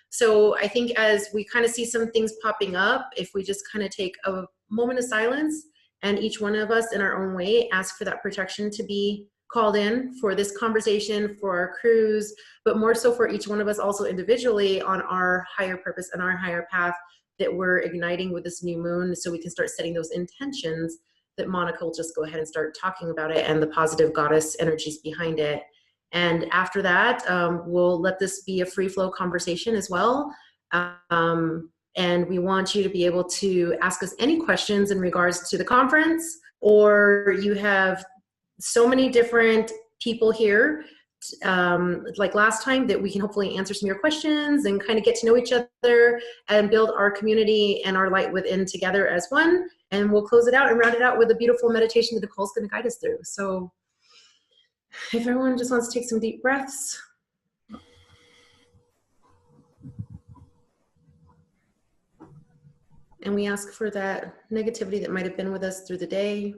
So I think as we kind of see some things popping up, if we just kind of take a moment of silence and each one of us in our own way ask for that protection to be called in for this conversation, for our crews, but more so for each one of us also individually on our higher purpose and our higher path that we're igniting with this new moon, so we can start setting those intentions, that Monica will just go ahead and start talking about it and the positive goddess energies behind it. And after that, we'll let this be a free flow conversation as well. And we want you to be able to ask us any questions in regards to the conference, or you have so many different people here, like last time, that we can hopefully answer some of your questions and kind of get to know each other and build our community and our light within together as one. And we'll close it out and round it out with a beautiful meditation that Nicole's going to guide us through. So if everyone just wants to take some deep breaths. And we ask for that negativity that might have been with us through the day,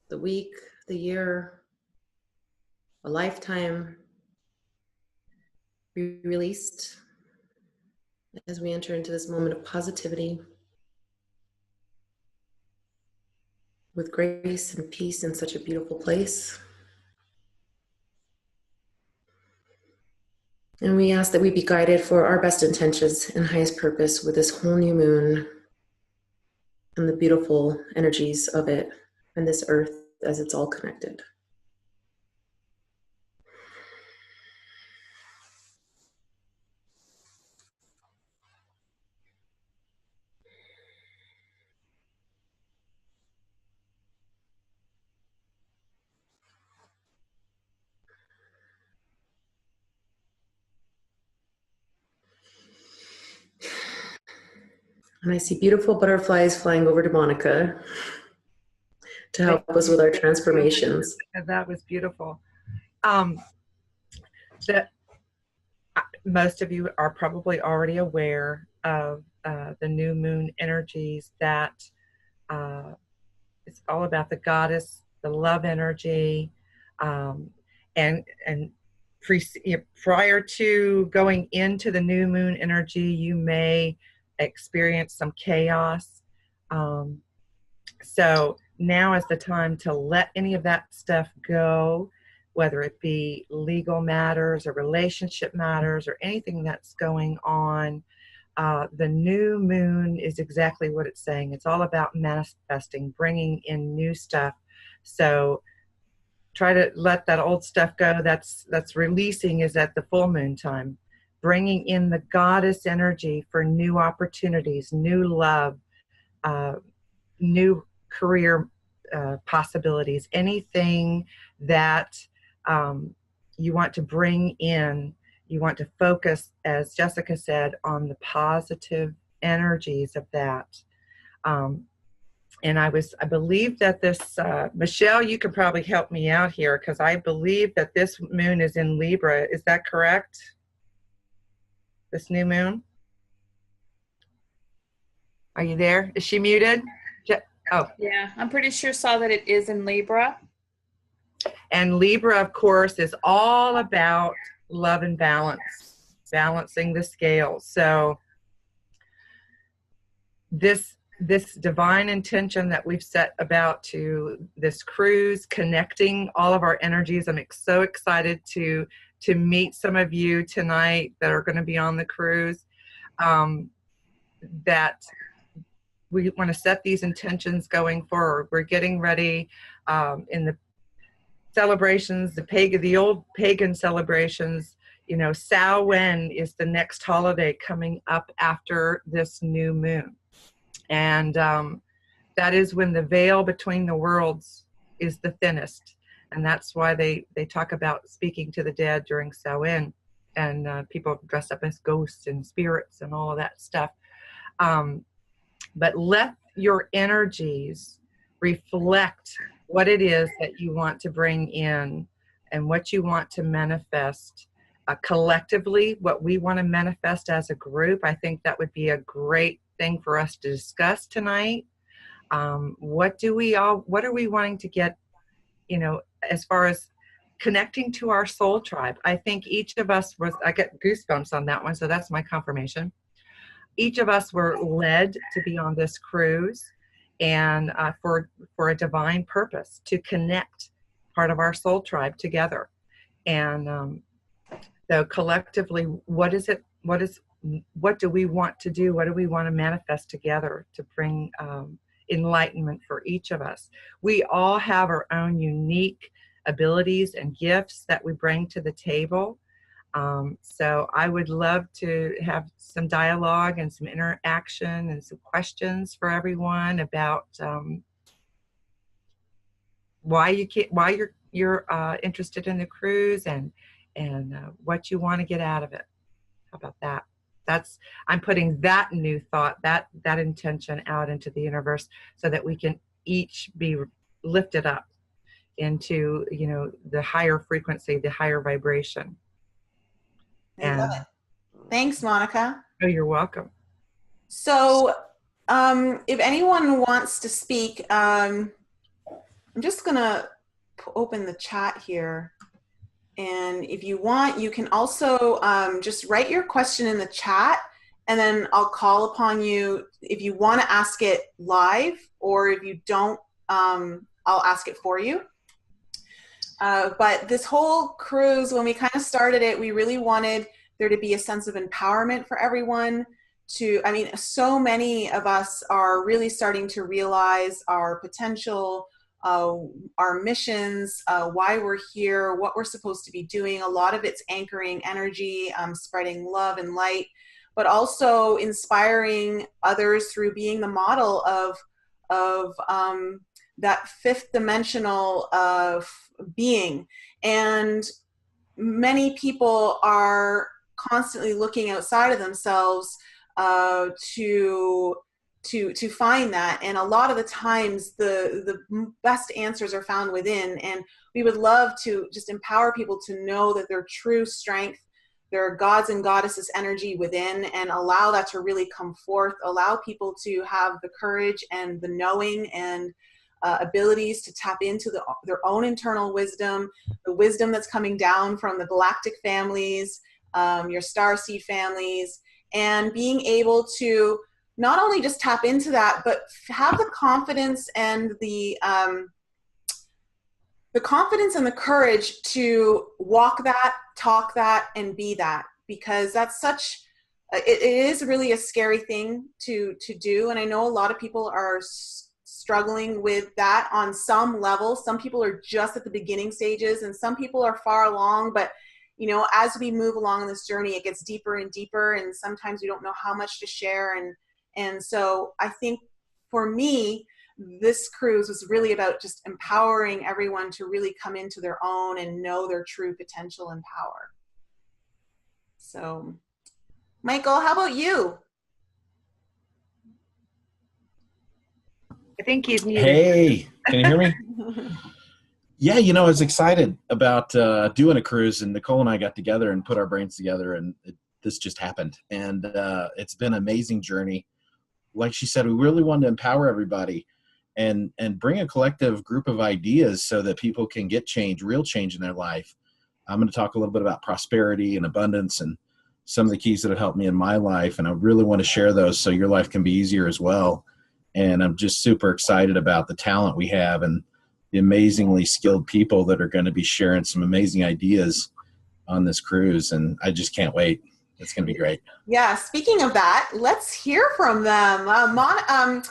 the week, the year, a lifetime, be released as we enter into this moment of positivity with grace and peace in such a beautiful place. And we ask that we be guided for our best intentions and highest purpose with this whole new moon and the beautiful energies of it and this earth as it's all connected. And I see beautiful butterflies flying over to Monica to help us with our transformations. That was beautiful. That most of you are probably already aware of the new moon energies, that it's all about the goddess, the love energy, and prior to going into the new moon energy, you may experience some chaos. So now is the time to let any of that stuff go, whether it be legal matters or relationship matters or anything that's going on. The new moon is exactly what it's saying. It's all about manifesting, bringing in new stuff. So try to let that old stuff go. That's releasing is at the full moon time. Bringing in the goddess energy for new opportunities, new love, new career possibilities, anything that you want to bring in. You want to focus, as Jessica said, on the positive energies of that. And I believe that this, Michelle, you could probably help me out here, because I believe that this moon is in Libra. Is that correct? This new moon? Are you there? Is she muted? Oh. Yeah, I'm pretty sure saw that it is in Libra. And Libra, of course, is all about love and balance, balancing the scales. So this divine intention that we've set about to this cruise, connecting all of our energies. I'm so excited to meet some of you tonight that are going to be on the cruise, that we want to set these intentions going forward. We're getting ready in the celebrations, the old pagan celebrations. You know, Samhain is the next holiday coming up after this new moon. And that is when the veil between the worlds is the thinnest. And that's why they talk about speaking to the dead during Samhain, and people dress up as ghosts and spirits and all of that stuff. But let your energies reflect what it is that you want to bring in and what you want to manifest collectively, what we want to manifest as a group. I think that would be a great thing for us to discuss tonight. What are we wanting to get, as far as connecting to our soul tribe. I think each of us was, I get goosebumps on that one, so that's my confirmation. Each of us were led to be on this cruise, and for a divine purpose, to connect part of our soul tribe together. And so collectively, what do we want to do? What do we want to manifest together to bring enlightenment for each of us? We all have our own unique abilities and gifts that we bring to the table. So I would love to have some dialogue and some interaction and some questions for everyone about why you're interested in the cruise and what you want to get out of it. How about that? I'm putting that new thought, that intention out into the universe so that we can each be lifted up into, the higher frequency, the higher vibration. I love it. Thanks, Monica. Oh, you're welcome. So if anyone wants to speak, I'm just going to open the chat here. And if you want, you can also just write your question in the chat, and then I'll call upon you if you want to ask it live, or if you don't, I'll ask it for you. But this whole cruise, when we kind of started it, we really wanted there to be a sense of empowerment for everyone. So many of us are really starting to realize our potential, our missions, why we're here, what we're supposed to be doing. A lot of it's anchoring energy, spreading love and light, but also inspiring others through being the model of that fifth dimensional being. And many people are constantly looking outside of themselves to find that, and a lot of the times the best answers are found within. And we would love to just empower people to know that their true strength, their gods and goddesses energy within, and allow that to really come forth. Allow people to have the courage and the knowing and abilities to tap into their own internal wisdom, the wisdom that's coming down from the galactic families, your starseed families, and being able to not only just tap into that, but have the confidence and the confidence and the courage to walk that, talk that, and be that, because that's it is really a scary thing to do. And I know a lot of people are struggling with that on some level. Some people are just at the beginning stages, and some people are far along, but as we move along in this journey, it gets deeper and deeper, and sometimes we don't know how much to share. And so I think for me, this cruise was really about just empowering everyone to really come into their own and know their true potential and power. So, Michael, how about you? I think he's muted. Hey, can you hear me? Yeah, I was excited about doing a cruise, and Nicole and I got together and put our brains together, and this just happened. And it's been an amazing journey. Like she said, we really wanted to empower everybody and bring a collective group of ideas so that people can get change, real change in their life. I'm going to talk a little bit about prosperity and abundance and some of the keys that have helped me in my life, and I really want to share those so your life can be easier as well. And I'm just super excited about the talent we have and the amazingly skilled people that are going to be sharing some amazing ideas on this cruise, and I just can't wait. It's going to be great. Yeah, speaking of that, let's hear from them. Monica.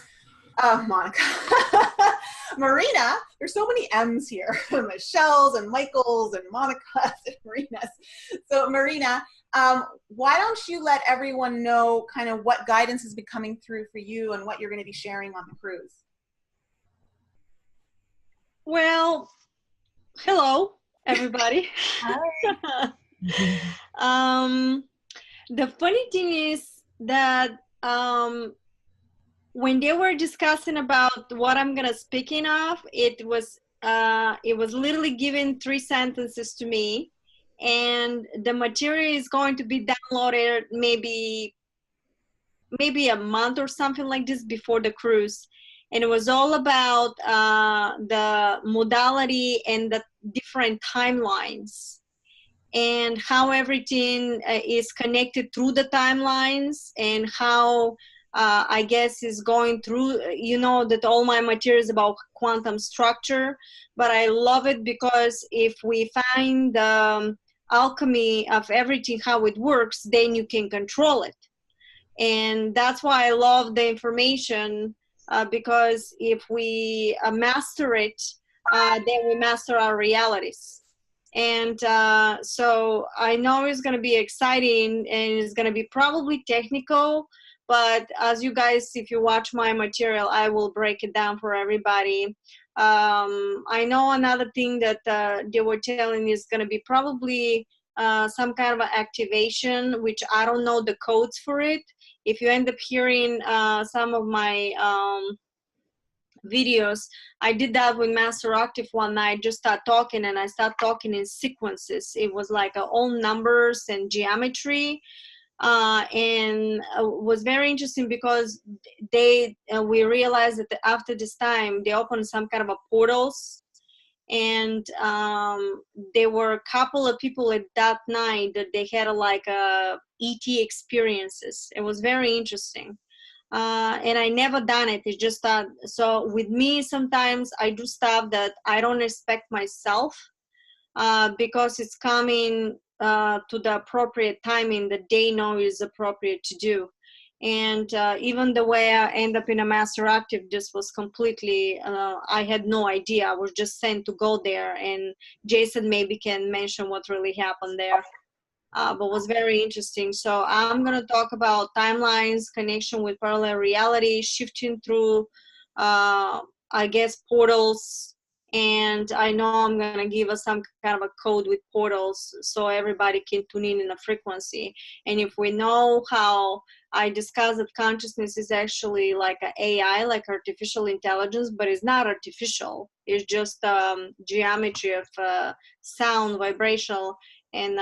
Marina, there's so many M's here. Michelle's and Michael's and Monica's and Marina's. So Marina, why don't you let everyone know kind of what guidance has been coming through for you and what you're going to be sharing on the cruise? Well, hello, everybody. Hi. The funny thing is that when they were discussing about what I'm gonna speaking of, it was literally given 3 sentences to me, and the material is going to be downloaded maybe a month or something like this before the cruise. and it was all about the modality and the different timelines and how everything is connected through the timelines, and how I guess is going through, you know, that all my material is about quantum structure, but I love it because if we find the alchemy of everything, how it works, then you can control it. And that's why I love the information, because if we master it, then we master our realities. And so I know it's going to be exciting, and it's going to be probably technical, but as you guys, if you watch my material, I will break it down for everybody. I know another thing that they were telling is going to be probably some kind of an activation, which I don't know the codes for it. If you end up hearing some of my videos, I did that with Master Octave one night, just start talking, and I start talking in sequences. It was like all numbers and geometry, and was very interesting because we realized that after this time they opened some kind of a portals, and there were a couple of people at that night that they had like ET experiences. It was very interesting. And I never done it. It's just that, so with me, sometimes I do stuff that I don't expect myself, because it's coming to the appropriate timing that they know is appropriate to do. And even the way I end up in a Master Octave, this was completely, I had no idea. I was just sent to go there, and Jason maybe can mention what really happened there. But was very interesting. So I'm going to talk about timelines, connection with parallel reality, shifting through, I guess, portals. And I know I'm going to give us some kind of a code with portals so everybody can tune in a frequency. And if we know how I discussed that consciousness is actually like an AI, like artificial intelligence, but it's not artificial. It's just geometry of sound, vibrational, and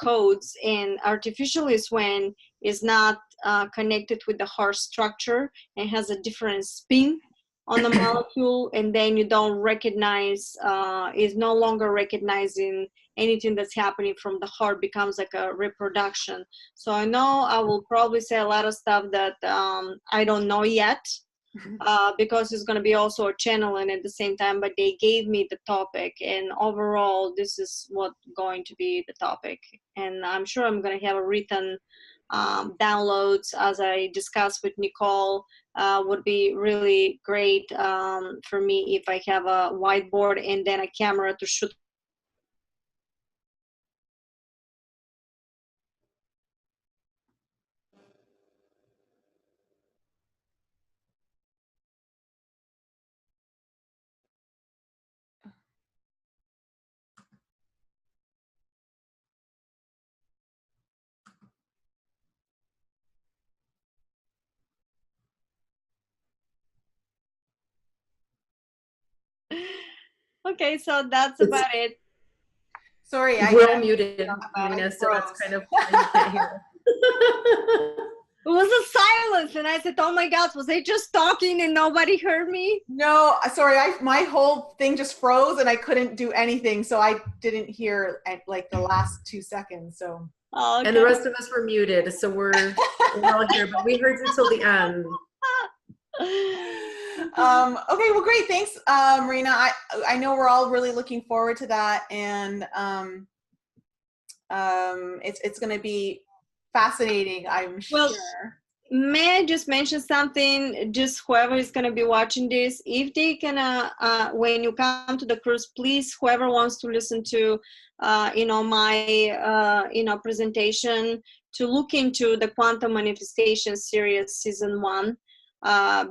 codes. And artificial is when it's not connected with the heart structure and has a different spin on the molecule, and then you don't recognize, is no longer recognizing anything that's happening from the heart, becomes like a reproduction. So I know I will probably say a lot of stuff that I don't know yet, because it's going to be also a channel and at the same time, but they gave me the topic, and overall this is what going to be the topic. And I'm sure I'm going to have a written downloads, as I discussed with Nicole. Would be really great for me if I have a whiteboard and then a camera to shoot. Okay, so that's about it. Sorry, We're all muted, Marina, so that's kind of why you can't hear us. It was a silence, and I said, oh my God, was I just talking and nobody heard me? No, sorry, my whole thing just froze and I couldn't do anything, so I didn't hear like the last 2 seconds. So. Oh, okay. And the rest of us were muted, so we're all here, but we heard you till the end. Okay, well, great. Thanks, Marina. I know we're all really looking forward to that, and it's going to be fascinating, I'm sure. Well, may I just mention something? Just whoever is going to be watching this, if they can, when you come to the cruise, please, whoever wants to listen to, my, presentation, to look into the Quantum Manifestation Series Season 1.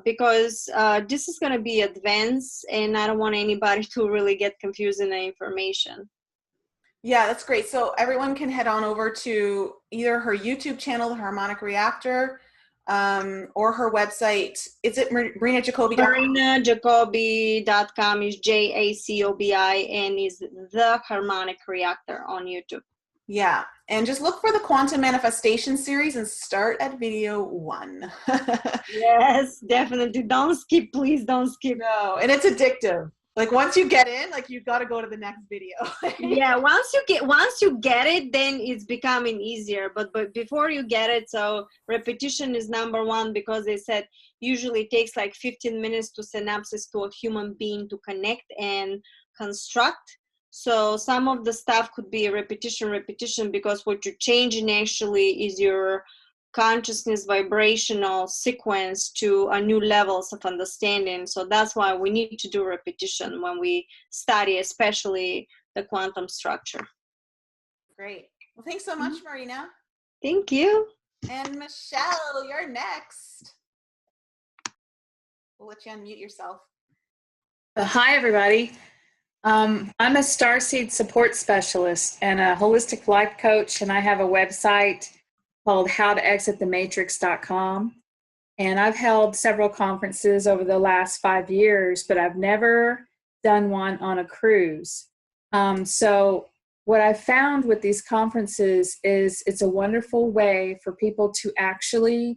Because this is going to be advanced, and I don't want anybody to really get confused in the information. Yeah, that's great. So everyone can head on over to either her YouTube channel, The Harmonic Reactor, or her website. Is it MarinaJacobi.com? MarinaJacobi.com is JACOBI, and is The Harmonic Reactor on YouTube. Yeah. And just look for the Quantum Manifestation series and start at video 1. Yes, definitely. Don't skip, please don't skip. No, and it's addictive. Like once you get in, like you've got to go to the next video. Yeah, once you get it, then it's becoming easier. But before you get it, so repetition is number one, because they said usually it takes like 15 minutes to synapses to a human being to connect and construct. So some of the stuff could be repetition, because what you're changing actually is your consciousness vibrational sequence to a new levels of understanding. So that's why we need to do repetition when we study, especially the quantum structure. Great. Well, thanks so much, Marina. Thank you. And Michelle, you're next. We'll let you unmute yourself. Hi, everybody. I'm a Starseed support specialist and a holistic life coach, and I have a website called howtoexitthematrix.com. And I've held several conferences over the last 5 years, but I've never done one on a cruise. So what I found with these conferences is it's a wonderful way for people to actually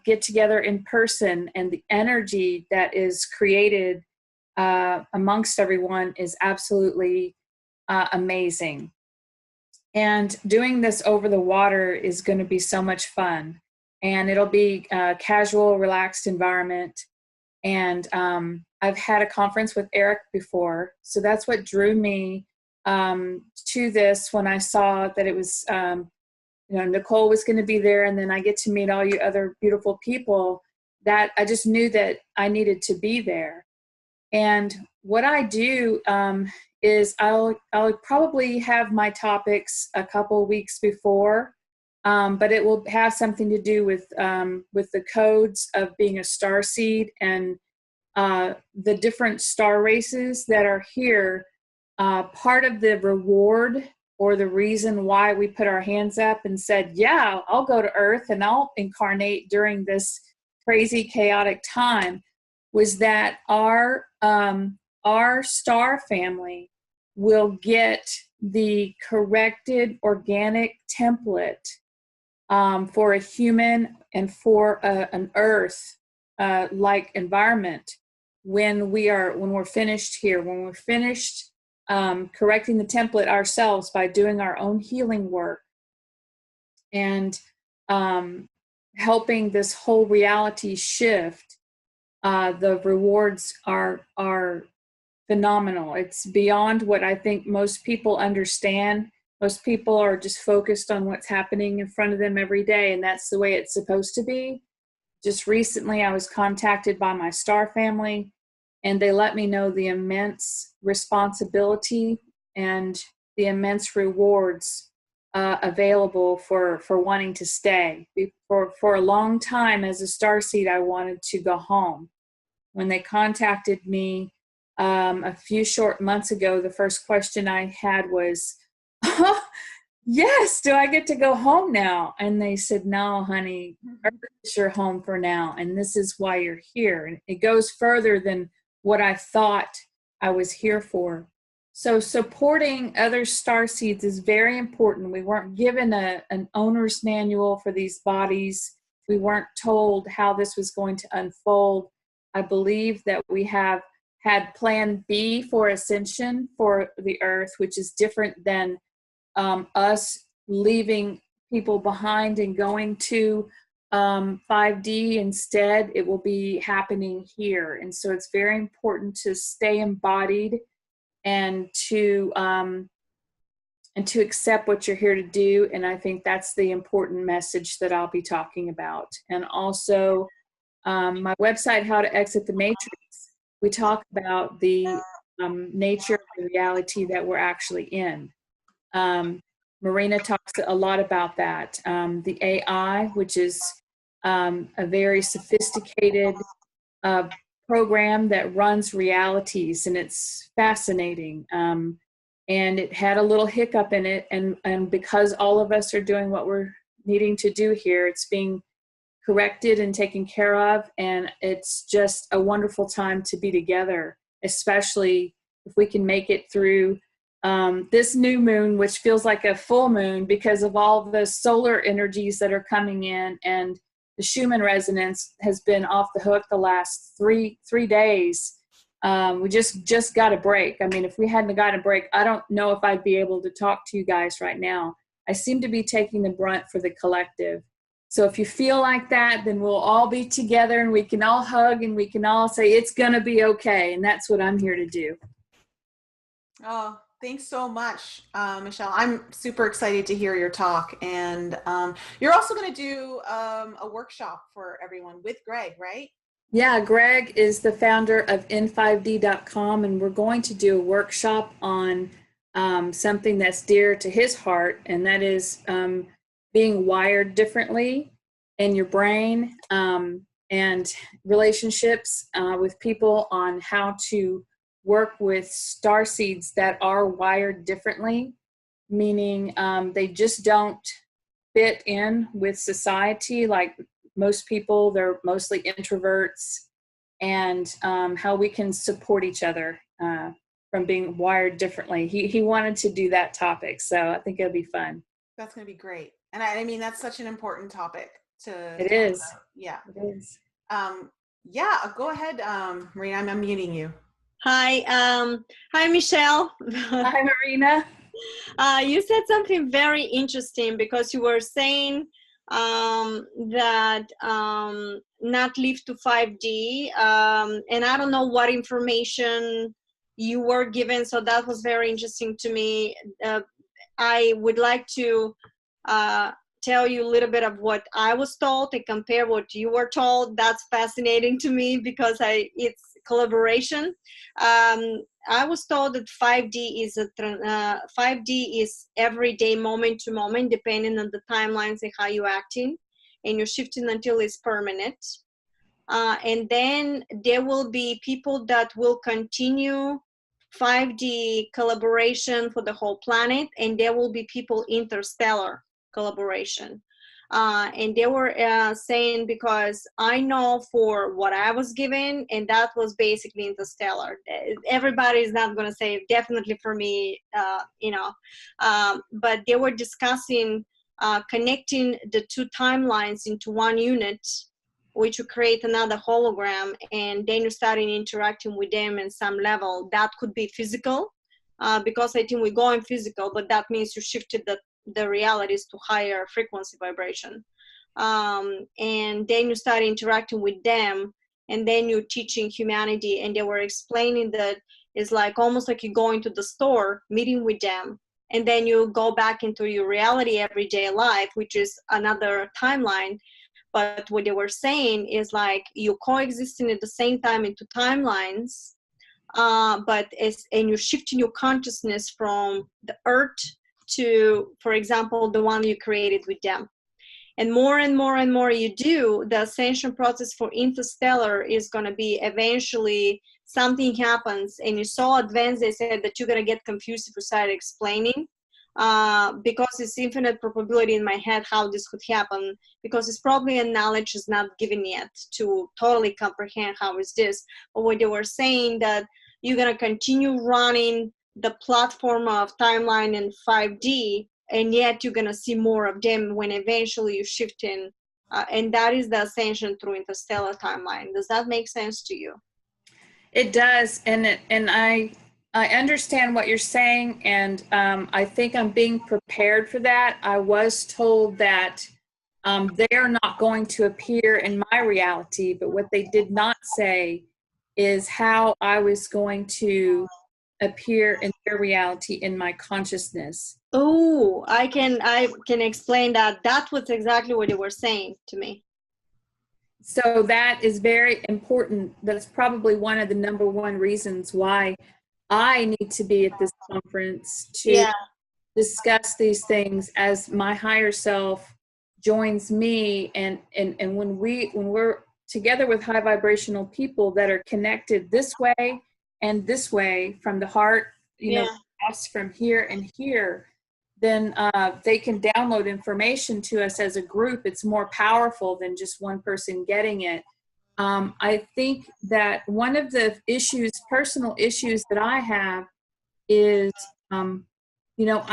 get together in person, and the energy that is created amongst everyone is absolutely amazing. And doing this over the water is going to be so much fun. And it'll be a casual, relaxed environment. And I've had a conference with Eric before. So that's what drew me to this when I saw that it was, Nicole was going to be there. And then I get to meet all you other beautiful people, that I just knew that I needed to be there. And what I do is I'll probably have my topics a couple weeks before, but it will have something to do with the codes of being a starseed and the different star races that are here. Part of the reward or the reason why we put our hands up and said, yeah, I'll go to Earth and I'll incarnate during this crazy, chaotic time, was that our star family will get the corrected organic template for a human and for an Earth like environment when we're finished here, when we're finished correcting the template ourselves by doing our own healing work and helping this whole reality shift. The rewards are phenomenal. It's beyond what I think most people understand. Most people are just focused on what's happening in front of them every day, and that's the way it's supposed to be. Just recently, I was contacted by my star family, and they let me know the immense responsibility and the immense rewards available for wanting to stay. For a long time as a starseed, I wanted to go home. When they contacted me a few short months ago, the first question I had was, oh, yes, do I get to go home now? And they said, no, honey, Earth is your home for now, and this is why you're here. And it goes further than what I thought I was here for. So supporting other starseeds is very important. We weren't given an owner's manual for these bodies. We weren't told how this was going to unfold. I believe that we have had plan B for ascension for the Earth, which is different than us leaving people behind and going to 5D instead. It will be happening here. And so it's very important to stay embodied and to accept what you're here to do. And I think that's the important message that I'll be talking about. And also my website, How to Exit the Matrix, we talk about the nature of the reality that we're actually in. Marina talks a lot about that. The AI, which is a very sophisticated program that runs realities, and it's fascinating. And it had a little hiccup in it, and because all of us are doing what we're needing to do here, it's being corrected and taken care of, and it's just a wonderful time to be together, especially if we can make it through this new moon, which feels like a full moon because of all the solar energies that are coming in, and the Schumann resonance has been off the hook the last three days. We just got a break. I mean, if we hadn't got a break, I don't know if I'd be able to talk to you guys right now. I seem to be taking the brunt for the collective. So if you feel like that, then we'll all be together and we can all hug and we can all say, it's going to be okay. And that's what I'm here to do. Oh, thanks so much, Michelle. I'm super excited to hear your talk. And you're also going to do a workshop for everyone with Greg, right? Yeah, Greg is the founder of N5D.com, and we're going to do a workshop on something that's dear to his heart, and that is being wired differently in your brain, and relationships with people on how to work with starseeds that are wired differently, meaning they just don't fit in with society like most people. They're mostly introverts, and how we can support each other from being wired differently. He wanted to do that topic, so I think it'll be fun. That's going to be great. And I mean, that's such an important topic to It talk is. about. Yeah. It is. Yeah, go ahead, Marina. I'm unmuting you. Hi, Michelle. Hi, Marina. You said something very interesting because you were saying that not live to 5D, and I don't know what information you were given, so that was very interesting to me. I would like to tell you a little bit of what I was told and compare what you were told. That's fascinating to me because it's collaboration. I was told that 5D is everyday, moment to moment, depending on the timelines and how you're acting, and you're shifting until it's permanent. And then there will be people that will continue 5D collaboration for the whole planet, and there will be people interstellar collaboration. And they were saying, because I know for what I was given, and that was basically interstellar. Everybody is not going to say definitely for me, but they were discussing connecting the two timelines into one unit, which would create another hologram, and then you're starting interacting with them in some level. That could be physical, because I think we're going physical, but that means you shifted the realities to higher frequency vibration. And then you start interacting with them, and then you're teaching humanity. And they were explaining that it's like almost like you're going to the store, meeting with them, and then you go back into your reality everyday life, which is another timeline. But what they were saying is like you're coexisting at the same time in two timelines, and you're shifting your consciousness from the earth to, for example, the one you created with them. And more you do, the ascension process for interstellar is going to be eventually something happens, and you're so advanced, they said, that you're going to get confused if you start explaining, because it's infinite probability in my head how this could happen, because it's probably a knowledge is not given yet to totally comprehend how is this. But what they were saying, that you're going to continue running the platform of timeline in 5D, and yet you're going to see more of them when eventually you shift in, and that is the ascension through interstellar timeline. Does that make sense to you? It does, and I understand what you're saying, and I think I'm being prepared for that. I was told that they are not going to appear in my reality, but what they did not say is how I was going to appear in their reality in my consciousness. Oh, I can explain that. That was exactly what they were saying to me. So that is very important. That's probably one of the number one reasons why I need to be at this conference to discuss these things as my higher self joins me, and when we're together with high vibrational people that are connected this way and this way from the heart, us from here and here, then they can download information to us as a group. It's more powerful than just one person getting it. I think that one of the issues, personal issues that I have, is You know,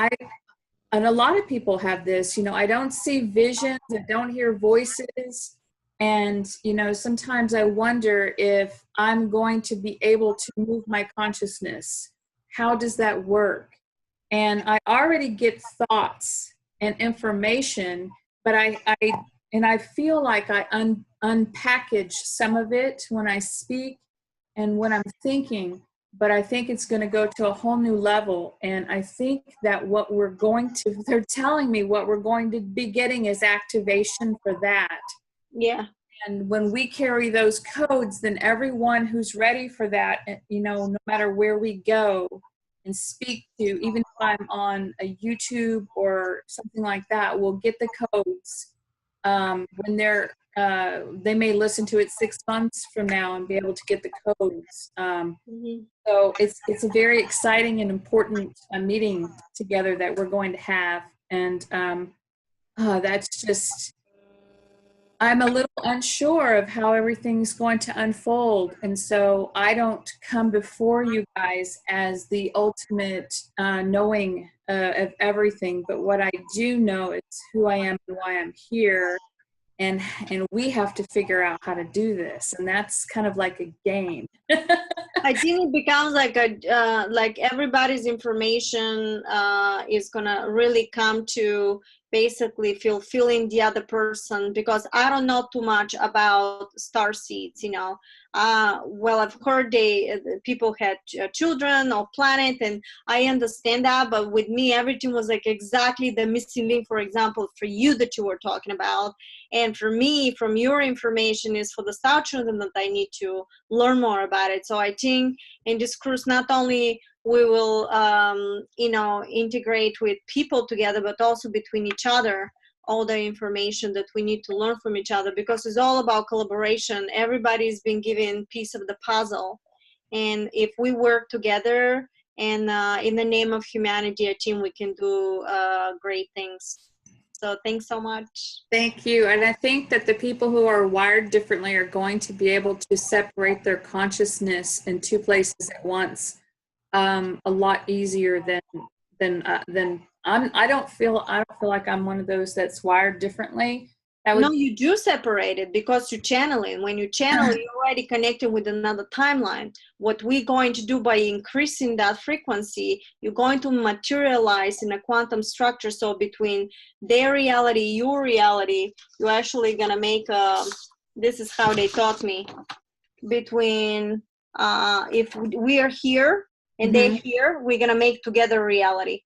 and a lot of people have this, you know, I don't see visions, I don't hear voices. And, you know, sometimes I wonder if I'm going to be able to move my consciousness. How does that work? And I already get thoughts and information, but I feel like I unpackage some of it when I speak and when I'm thinking, but I think it's going to go to a whole new level. And I think that they're telling me what we're going to be getting is activation for that. Yeah. And when we carry those codes, then everyone who's ready for that, you know, no matter where we go and speak to, even if I'm on a YouTube or something like that, will get the codes when they may listen to it 6 months from now and be able to get the codes. So it's a very exciting and important meeting together that we're going to have. And that's just, I'm a little unsure of how everything's going to unfold. And so I don't come before you guys as the ultimate knowing of everything. But what I do know is who I am and why I'm here. And we have to figure out how to do this. And that's kind of like a game. I think it becomes like like everybody's information is gonna really come to basically fulfilling the other person, because I don't know too much about star seeds, you know. Well, I've heard people had children or planet, and I understand that, but with me, everything was like exactly the missing link, for example, for you that you were talking about. And for me, from your information is for the star children that I need to learn more about it. So I think in this cruise, not only we will, you know, integrate with people together, but also between each other, all the information that we need to learn from each other, because it's all about collaboration. Everybody's been given piece of the puzzle. And if we work together and in the name of humanity, a team, we can do great things. So thanks so much. Thank you. And I think that the people who are wired differently are going to be able to separate their consciousness in two places at once a lot easier than I don't feel like I'm one of those that's wired differently. No, you do separate it because you're channeling. When you channel, you're already connected with another timeline. What we're going to do by increasing that frequency, you're going to materialize in a quantum structure. So between their reality, your reality, you're actually going to make this is how they taught me, between if we are here and they're here, we're going to make together reality.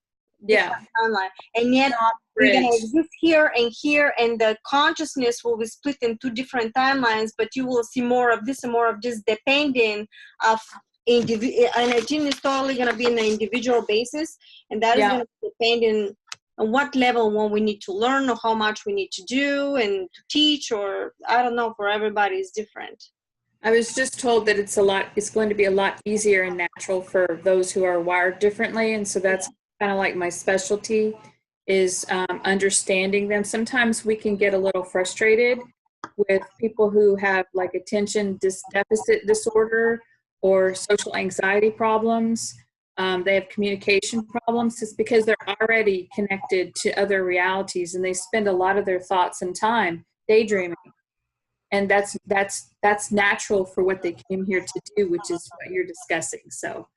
Yeah. Timeline. And yet we're going to exist here, and the consciousness will be split in two different timelines, but you will see more of this and more of this depending of and I think it's totally going to be on an individual basis, and that is going to depend on what level one we need to learn, or how much we need to do and to teach, or I don't know, for everybody is different. I was just told that it's going to be a lot easier and natural for those who are wired differently, and so that's kind of like my specialty is understanding them. Sometimes we can get a little frustrated with people who have like attention deficit disorder or social anxiety problems. They have communication problems. It's because they're already connected to other realities, and they spend a lot of their thoughts and time daydreaming. And that's natural for what they came here to do, which is what you're discussing. So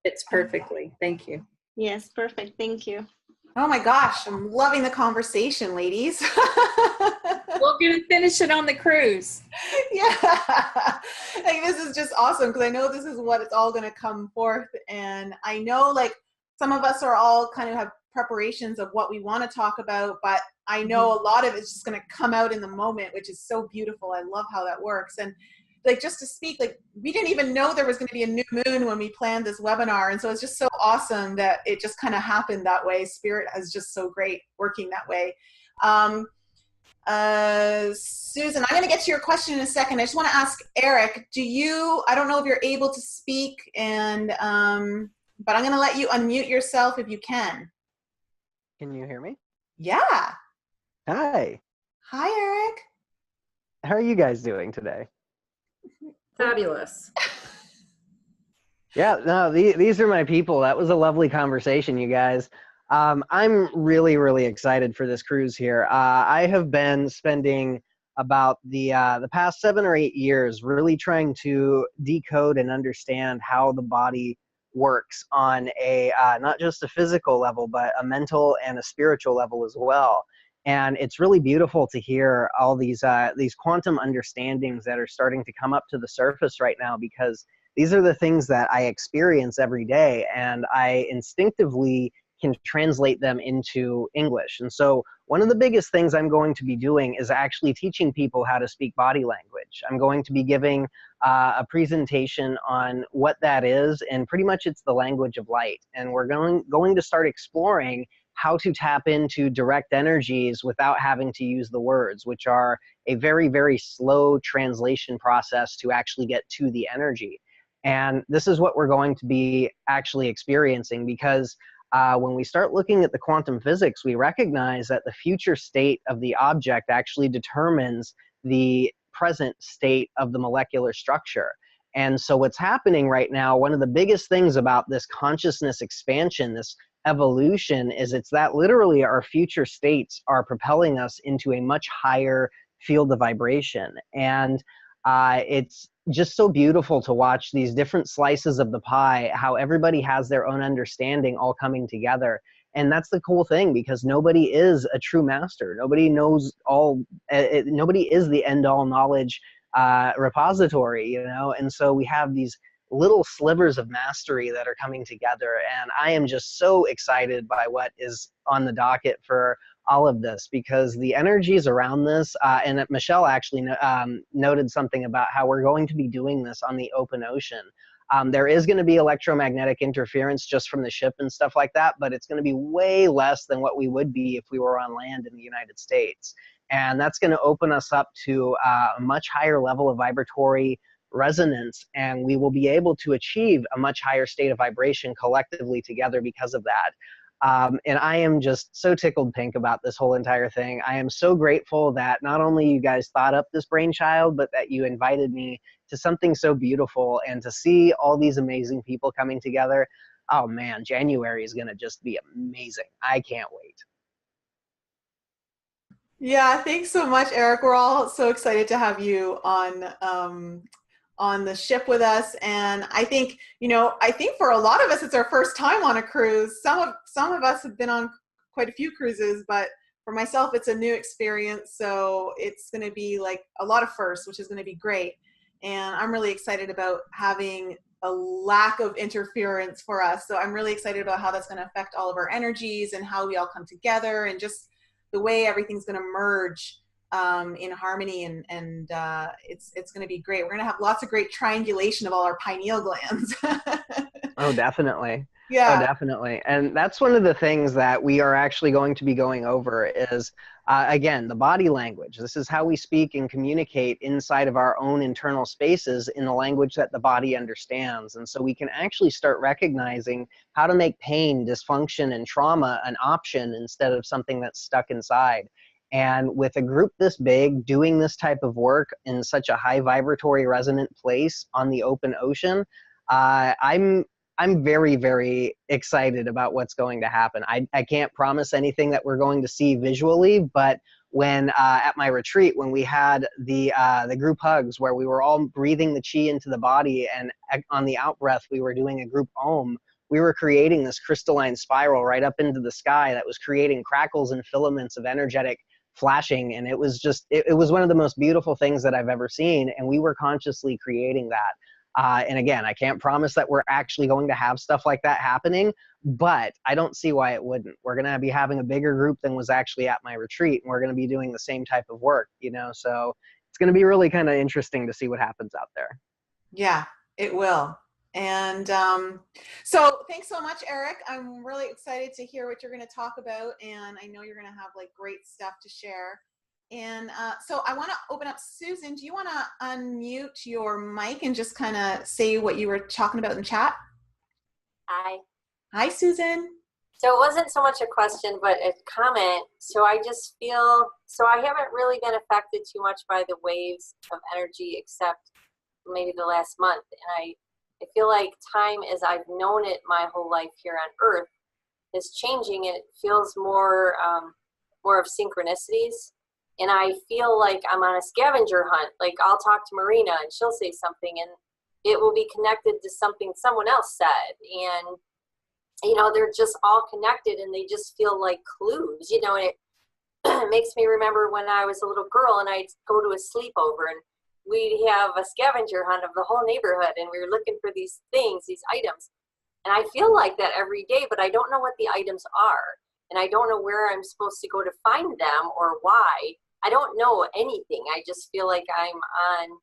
it's perfectly. Thank you. Yes, perfect. Thank you. Oh my gosh, I'm loving the conversation, ladies. We're going to finish it on the cruise. Yeah. Like, this is just awesome, because I know this is what it's all going to come forth. And I know, like, some of us are all kind of have preparations of what we want to talk about, but I know a lot of it's just going to come out in the moment, which is so beautiful. I love how that works. And like, just to speak, like, we didn't even know there was going to be a new moon when we planned this webinar. And so it's just so awesome that it just kind of happened that way. Spirit is just so great working that way. Susan, I'm going to get to your question in a second. I just want to ask Eric, I don't know if you're able to speak, and but I'm going to let you unmute yourself if you can. Can you hear me? Yeah. Hi. Hi, Eric. How are you guys doing today? Fabulous. Yeah, no, these are my people. That was a lovely conversation, you guys. I'm really, really excited for this cruise here. I have been spending about the past 7 or 8 years really trying to decode and understand how the body works on a not just a physical level, but a mental and a spiritual level as well. And it's really beautiful to hear all these quantum understandings that are starting to come up to the surface right now, because these are the things that I experience every day, and I instinctively can translate them into English. And so one of the biggest things I'm going to be doing is actually teaching people how to speak body language. I'm going to be giving a presentation on what that is, and pretty much it's the language of light. And we're going to start exploring how to tap into direct energies without having to use the words, which are a very, very slow translation process to actually get to the energy. And this is what we're going to be actually experiencing, because when we start looking at the quantum physics, we recognize that the future state of the object actually determines the present state of the molecular structure. And so what's happening right now, one of the biggest things about this consciousness expansion, this evolution, is it's that literally our future states are propelling us into a much higher field of vibration. And it's just so beautiful to watch these different slices of the pie, how everybody has their own understanding all coming together. And that's the cool thing, because nobody is a true master. Nobody knows all, nobody is the end all knowledge repository, you know? And so we have these little slivers of mastery that are coming together. And I am just so excited by what is on the docket for all of this, because the energies around this, and Michelle actually noted something about how we're going to be doing this on the open ocean. There is going to be electromagnetic interference just from the ship and stuff like that, but it's going to be way less than what we would be if we were on land in the United States. And that's going to open us up to a much higher level of vibratory resonance, and we will be able to achieve a much higher state of vibration collectively together because of that. And I am just so tickled pink about this whole entire thing. I am so grateful that not only you guys thought up this brainchild, but that you invited me to something so beautiful, and to see all these amazing people coming together. Oh man, January is going to just be amazing. I can't wait. Yeah, thanks so much, Eric. We're all so excited to have you on the ship with us. And I think, you know, I think for a lot of us, it's our first time on a cruise. Some of us have been on quite a few cruises, but for myself, it's a new experience. So it's going to be like a lot of firsts, which is going to be great. And I'm really excited about having a lack of interference for us. So I'm really excited about how that's going to affect all of our energies and how we all come together, and just the way everything's going to merge in harmony, and it's going to be great. We're going to have lots of great triangulation of all our pineal glands. Oh, definitely. Yeah. Oh, definitely. And that's one of the things that we are actually going to be going over is, again, the body language. This is how we speak and communicate inside of our own internal spaces in the language that the body understands. And so we can actually start recognizing how to make pain, dysfunction, and trauma an option instead of something that's stuck inside. And with a group this big doing this type of work in such a high vibratory resonant place on the open ocean, I'm very, very excited about what's going to happen. I can't promise anything that we're going to see visually, but when at my retreat, when we had the group hugs where we were all breathing the chi into the body, and on the out breath we were doing a group om, we were creating this crystalline spiral right up into the sky that was creating crackles and filaments of energetic flashing. And it was just, it was one of the most beautiful things that I've ever seen. And we were consciously creating that. And again, I can't promise that we're actually going to have stuff like that happening, but I don't see why it wouldn't. We're going to be having a bigger group than was actually at my retreat, and we're going to be doing the same type of work, you know, so it's going to be really kind of interesting to see what happens out there. Yeah, it will. And so thanks so much, Eric. I'm really excited to hear what you're going to talk about, and I know you're going to have like great stuff to share. And so I want to open up, Susan, do you want to unmute your mic and just kind of say what you were talking about in chat? Hi. Hi, Susan. So it wasn't so much a question, but a comment. So I just feel, so I haven't really been affected too much by the waves of energy except maybe the last month. And I feel like time, as I've known it my whole life here on Earth, is changing, and it feels more of synchronicities. And I feel like I'm on a scavenger hunt. Like, I'll talk to Marina and she'll say something and it will be connected to something someone else said. And, they're just all connected and they just feel like clues, and it makes me remember when I was a little girl and I'd go to a sleepover and we'd have a scavenger hunt of the whole neighborhood and we were looking for these things, these items. And I feel like that every day, but I don't know what the items are. And I don't know where I'm supposed to go to find them or why. I don't know anything. I just feel like I'm on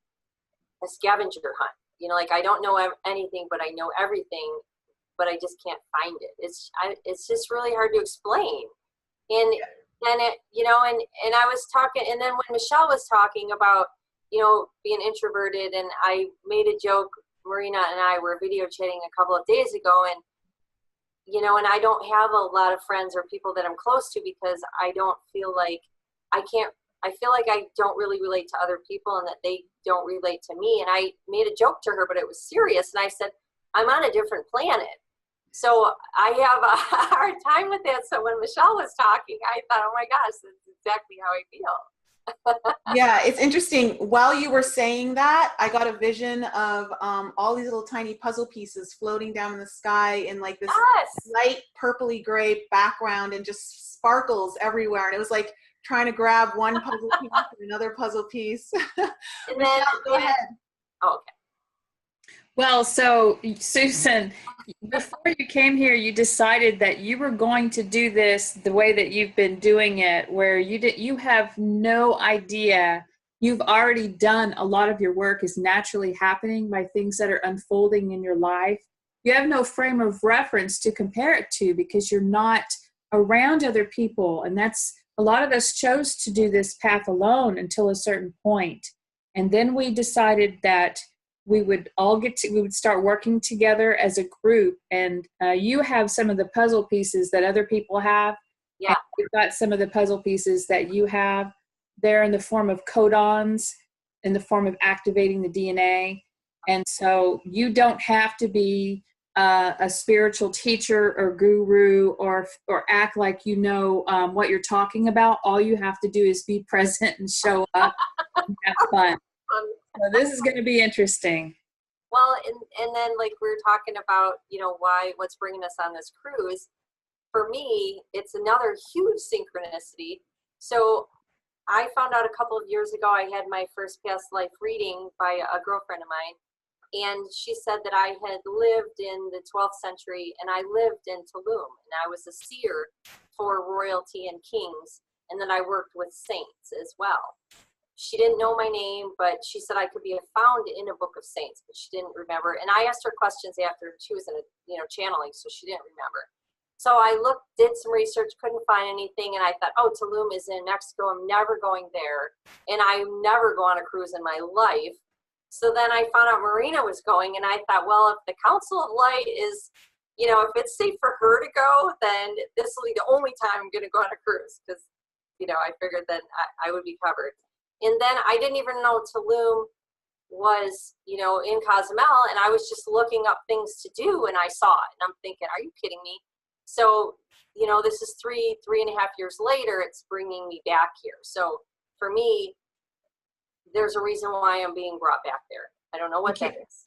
a scavenger hunt. Like, I don't know anything, but I know everything, but I just can't find it. It's just really hard to explain. And it, and I was talking, and then when Michelle was talking about, being introverted, and I made a joke, Marina and I were video chatting a couple of days ago, and and I don't have a lot of friends or people that I'm close to because I don't feel like I feel like I don't really relate to other people and that they don't relate to me. And I made a joke to her, but it was serious. And I said, I'm on a different planet. So I have a hard time with that. So when Michelle was talking, I thought, oh my gosh, that's exactly how I feel. Yeah, it's interesting. While you were saying that, I got a vision of all these little tiny puzzle pieces floating down in the sky in like this light purpley gray background and just sparkles everywhere. And it was like trying to grab one puzzle piece and another puzzle piece. And then, go ahead. Oh, okay. Well, so Susan, before you came here, you decided that you were going to do this the way that you've been doing it, where you have no idea. You've already done a lot of your work is naturally happening by things that are unfolding in your life. You have no frame of reference to compare it to because you're not around other people. And that's, a lot of us chose to do this path alone until a certain point. And then we decided that we would start working together as a group. And you have some of the puzzle pieces that other people have. Yeah. We've got some of the puzzle pieces that you have. They're in the form of codons, in the form of activating the DNA. And so you don't have to be a spiritual teacher or guru or act like you know what you're talking about. All you have to do is be present and show up and have fun. So this is going to be interesting. Well, and then like we were talking about, what's bringing us on this cruise. For me, it's another huge synchronicity. So I found out a couple of years ago, I had my first past life reading by a girlfriend of mine. And she said that I had lived in the 12th century and I lived in Tulum and I was a seer for royalty and kings. And then I worked with saints as well. She didn't know my name, but she said I could be found in a book of saints, but she didn't remember. And I asked her questions after she was in a, channeling, so she didn't remember. So I did some research, couldn't find anything. And I thought, oh, Tulum is in Mexico. I'm never going there. And I never go on a cruise in my life. So then I found out Marina was going, and I thought, well, if the Council of Light is, if it's safe for her to go, then this will be the only time I'm going to go on a cruise because, I figured that I would be covered. And then I didn't even know Tulum was, in Cozumel, and I was just looking up things to do, and I saw it, and I'm thinking, are you kidding me? So, this is 3.5 years later, it's bringing me back here. So for me, there's a reason why I'm being brought back there. I don't know what that is.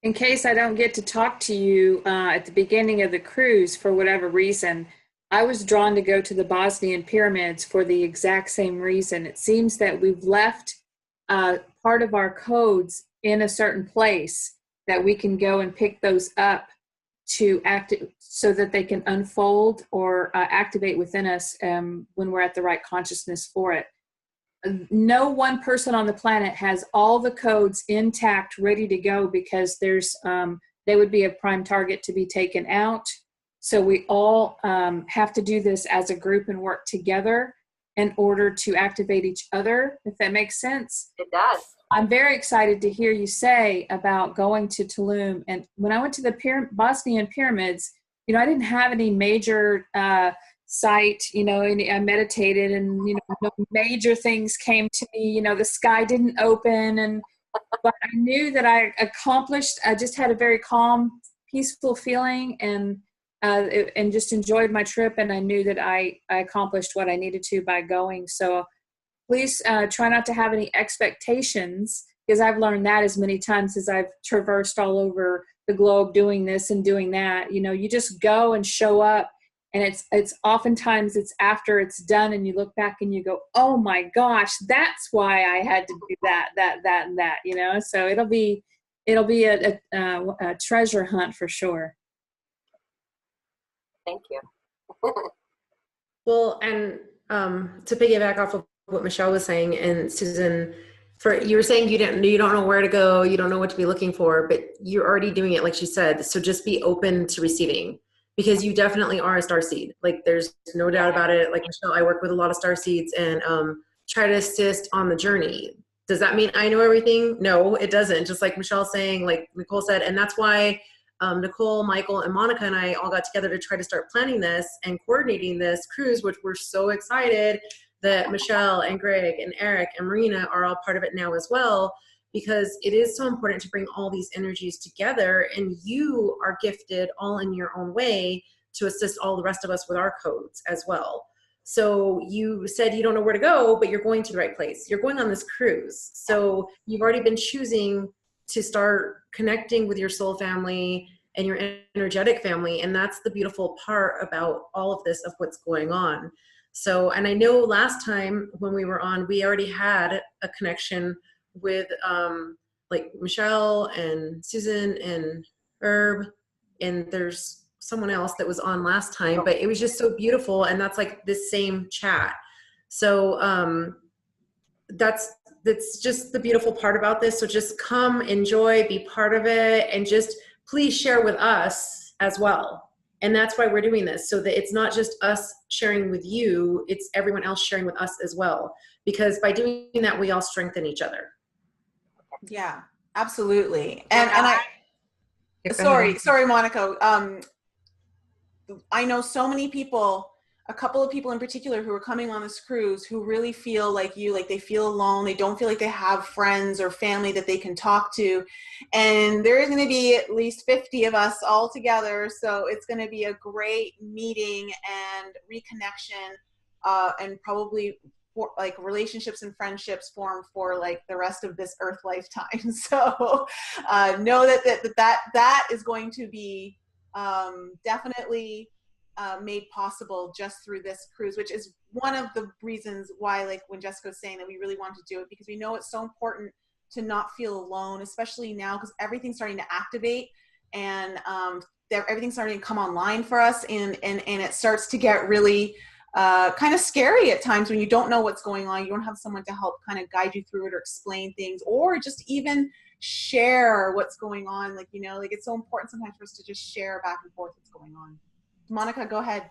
In case I don't get to talk to you at the beginning of the cruise for whatever reason, I was drawn to go to the Bosnian pyramids for the exact same reason. It seems that we've left part of our codes in a certain place that we can go and pick those up to so that they can unfold or activate within us when we're at the right consciousness for it. No one person on the planet has all the codes intact, ready to go, because they would be a prime target to be taken out. So we all have to do this as a group and work together in order to activate each other, if that makes sense. It does. I'm very excited to hear you say about going to Tulum. And when I went to the Bosnian pyramids, I didn't have any major sight, and I meditated and, no major things came to me, the sky didn't open and but I knew that I just had a very calm, peaceful feeling, and just enjoyed my trip. And I knew that I accomplished what I needed to by going. So please try not to have any expectations, because I've learned that as many times as I've traversed all over the globe doing this and doing that. You just go and show up, and it's oftentimes it's after it's done and you look back and you go, oh my gosh, that's why I had to do that, and that. So it'll be a treasure hunt for sure. Thank you. Well, and to piggyback off of what Michelle was saying, and Susan, you were saying you don't know where to go, you don't know what to be looking for, but you're already doing it, like she said. So just be open to receiving, because you definitely are a starseed. Like, there's no doubt about it. Like Michelle, I work with a lot of starseeds and try to assist on the journey. Does that mean I know everything? No, it doesn't. Just like Michelle's saying, like Nicole said, and that's why Nicole, Michael, and Monica and I all got together to try to start planning this and coordinating this cruise, which we're so excited that Michelle and Greg and Eric and Marina are all part of it now as well, because it is so important to bring all these energies together, and you are gifted all in your own way to assist all the rest of us with our codes as well. So you said you don't know where to go, but you're going to the right place. You're going on this cruise. So you've already been choosing to start connecting with your soul family and your energetic family. And that's the beautiful part about all of this, of what's going on. So, and I know last time when we were on, we already had a connection with like Michelle and Susan and Herb, and there's someone else that was on last time, but it was just so beautiful. And that's like this same chat. So that's just the beautiful part about this. So just come, enjoy, be part of it, and just please share with us as well. And that's why we're doing this, so that it's not just us sharing with you, it's everyone else sharing with us as well. Because by doing that, we all strengthen each other. Yeah, absolutely. And I, sorry, Monica. I know so many people, a couple of people in particular, who are coming on this cruise who really feel like you, like they feel alone. They don't feel like they have friends or family that they can talk to. And there is going to be at least 50 of us all together. So it's going to be a great meeting and reconnection, and probably for, like, relationships and friendships form for like the rest of this earth lifetime. So know that is going to be definitely made possible just through this cruise, which is one of the reasons why, like when Jessica's saying that we really want to do it, because we know it's so important to not feel alone, especially now, because everything's starting to activate, and everything's starting to come online for us, and it starts to get really kind of scary at times when you don't know what's going on. You don't have someone to help kind of guide you through it or explain things, or just even share what's going on. Like, you know, like it's so important sometimes for us to just share back and forth what's going on. Monica, go ahead.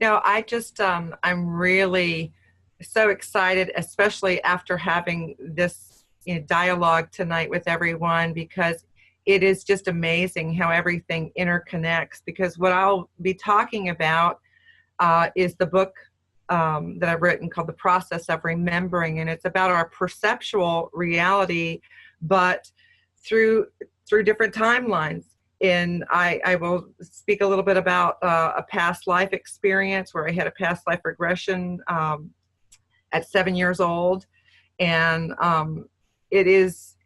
No, I just, I'm really so excited, especially after having this dialogue tonight with everyone, because it is just amazing how everything interconnects. Because what I'll be talking about is the book that I've written called The Process of Remembering, and it's about our perceptual reality, but through different timelines. And I will speak a little bit about a past life experience where I had a past life regression at 7 years old. And it is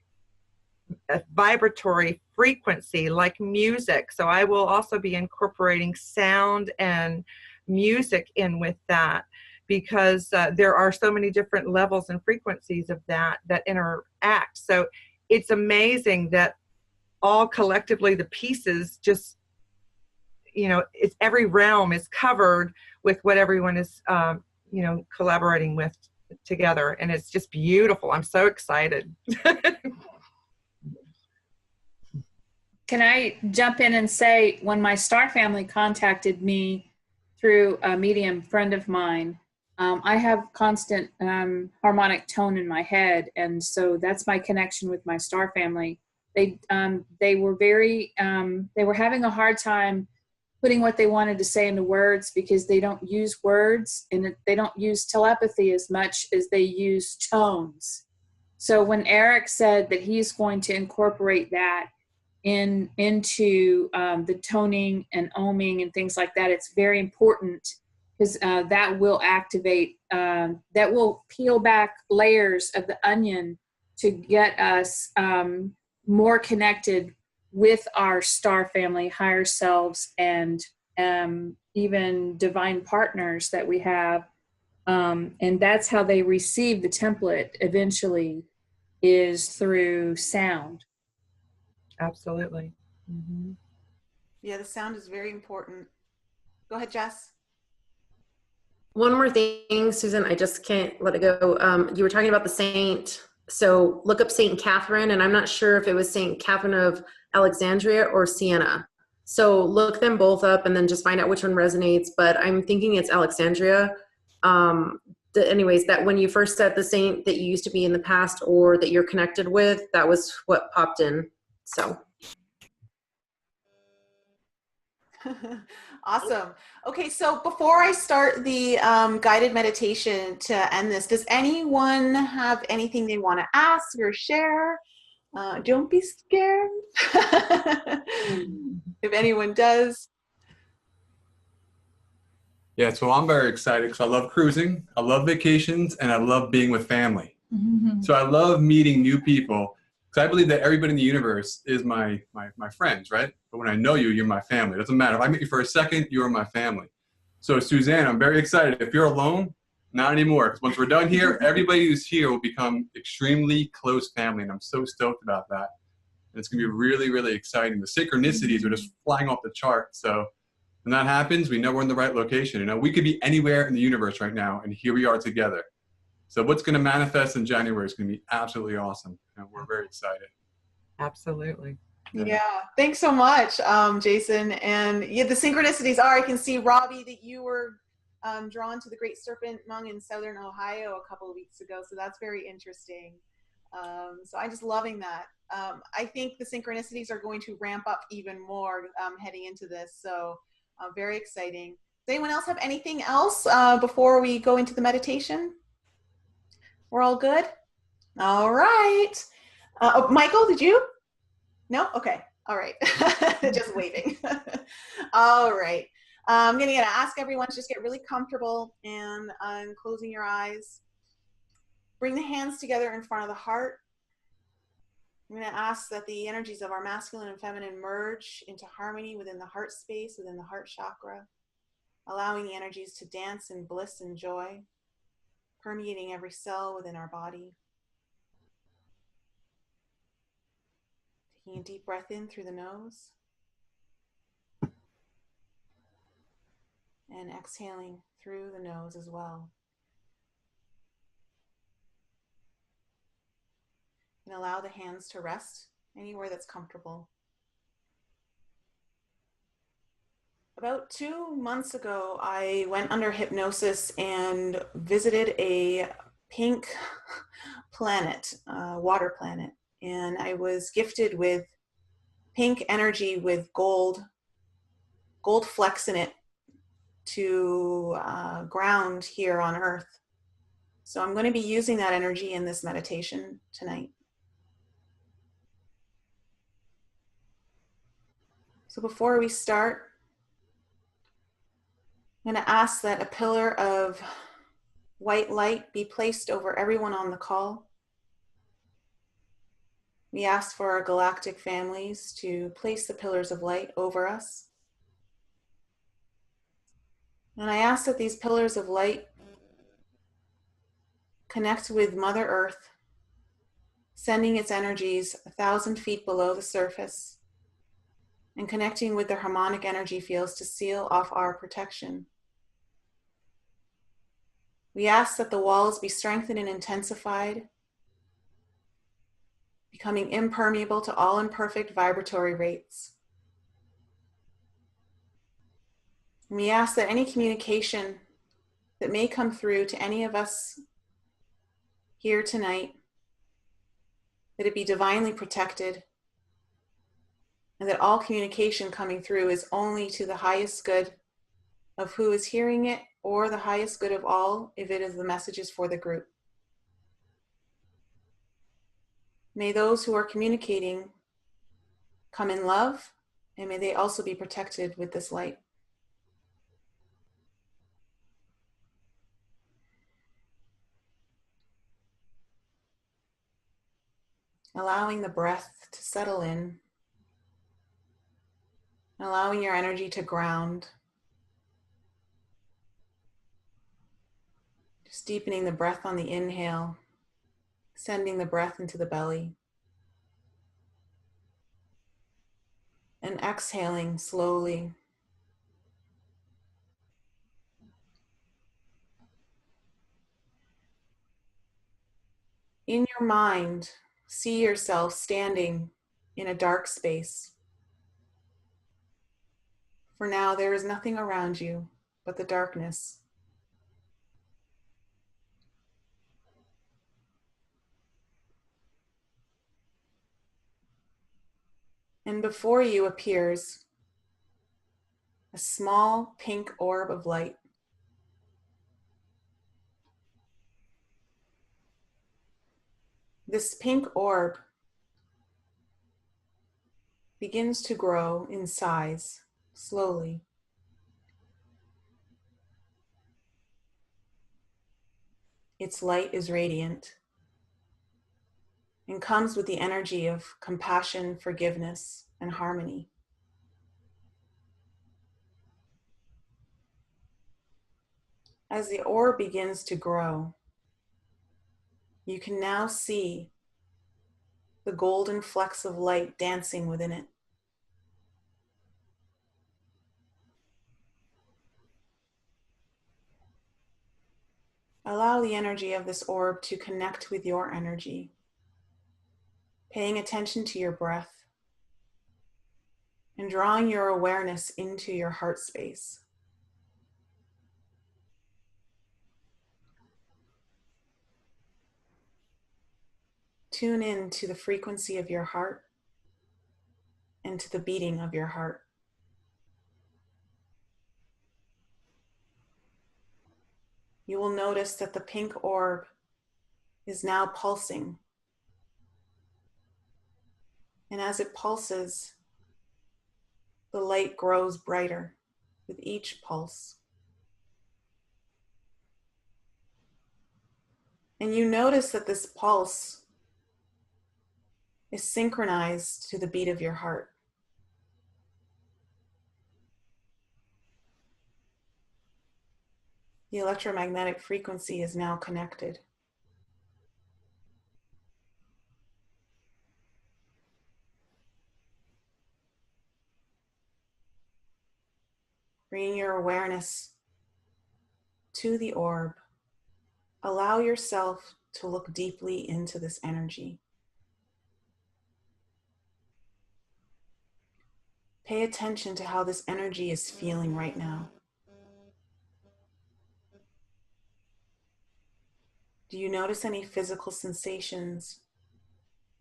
a vibratory frequency like music. So I will also be incorporating sound and music in with that, because there are so many different levels and frequencies of that interact. So it's amazing that all collectively the pieces just, it's every realm is covered with what everyone is, collaborating with together. And it's just beautiful. I'm so excited. Can I jump in and say, when my star family contacted me through a medium friend of mine, I have constant harmonic tone in my head. And so that's my connection with my star family. They were they were having a hard time putting what they wanted to say into words, because they don't use words, and they don't use telepathy as much as they use tones. So when Eric said that he's going to incorporate that into the toning and oming and things like that, it's very important, because that will activate, that will peel back layers of the onion to get us more connected with our star family, higher selves, and even divine partners that we have. And that's how they receive the template eventually, is through sound. Absolutely. Mm-hmm. Yeah, the sound is very important. Go ahead, Jess. One more thing, Susan, I just can't let it go. You were talking about the saint. So look up Saint Catherine, and I'm not sure if it was Saint Catherine of Alexandria or Siena. So look them both up and then just find out which one resonates. But I'm thinking it's Alexandria. Anyways, that when you first said the saint that you used to be in the past or that you're connected with, that was what popped in. So. Awesome. Okay, so before I start the guided meditation to end this, does anyone have anything they want to ask or share? Don't be scared. If anyone does. Yeah, so I'm very excited because I love cruising, I love vacations, and I love being with family. Mm-hmm. So I love meeting new people, because I believe that everybody in the universe is my friends, right? But when I know you, you're my family. It doesn't matter. If I meet you for a second, you are my family. So Suzanne, I'm very excited. If you're alone, not anymore. Because once we're done here, everybody who's here will become extremely close family. And I'm so stoked about that. And it's going to be really, really exciting. The synchronicities are just flying off the chart. So when that happens, we know we're in the right location. You know, we could be anywhere in the universe right now, and here we are together. So what's going to manifest in January is going to be absolutely awesome. And we're very excited. Absolutely. Yeah, thanks so much, Jason. And yeah, the synchronicities are, I can see, Robbie, that you were drawn to the Great Serpent Mung in Southern Ohio a couple of weeks ago. So that's very interesting. So I'm just loving that. I think the synchronicities are going to ramp up even more heading into this. So very exciting. Does anyone else have anything else before we go into the meditation? We're all good? All right. Michael, did you? No? Okay. All right. Just waving. All right. I'm going to ask everyone to just get really comfortable and closing your eyes. Bring the hands together in front of the heart. I'm going to ask that the energies of our masculine and feminine merge into harmony within the heart space, within the heart chakra, allowing the energies to dance in bliss and joy, permeating every cell within our body. Taking a deep breath in through the nose and exhaling through the nose as well. And allow the hands to rest anywhere that's comfortable. About 2 months ago, I went under hypnosis and visited a pink planet, water planet. And I was gifted with pink energy with gold flecks in it to ground here on Earth. So I'm going to be using that energy in this meditation tonight. So before we start, I'm going to ask that a pillar of white light be placed over everyone on the call. We ask for our galactic families to place the pillars of light over us. And I ask that these pillars of light connect with Mother Earth, sending its energies 1,000 feet below the surface, and connecting with their harmonic energy fields to seal off our protection. We ask that the walls be strengthened and intensified, becoming impermeable to all imperfect vibratory rates. And we ask that any communication that may come through to any of us here tonight, that it be divinely protected, and that all communication coming through is only to the highest good of who is hearing it, or the highest good of all if it is the messages for the group. May those who are communicating come in love, and may they also be protected with this light. Allowing the breath to settle in, allowing your energy to ground. Just deepening the breath on the inhale, sending the breath into the belly. And exhaling slowly. In your mind, see yourself standing in a dark space. For now, there is nothing around you but the darkness. And before you appears a small pink orb of light. This pink orb begins to grow in size slowly. Its light is radiant and comes with the energy of compassion, forgiveness, and harmony. As the orb begins to grow, you can now see the golden flecks of light dancing within it. Allow the energy of this orb to connect with your energy, paying attention to your breath and drawing your awareness into your heart space. Tune in to the frequency of your heart and to the beating of your heart. You will notice that the pink orb is now pulsing. And as it pulses, the light grows brighter with each pulse. And you notice that this pulse is synchronized to the beat of your heart. The electromagnetic frequency is now connected. Bringing your awareness to the orb, allow yourself to look deeply into this energy. Pay attention to how this energy is feeling right now. Do you notice any physical sensations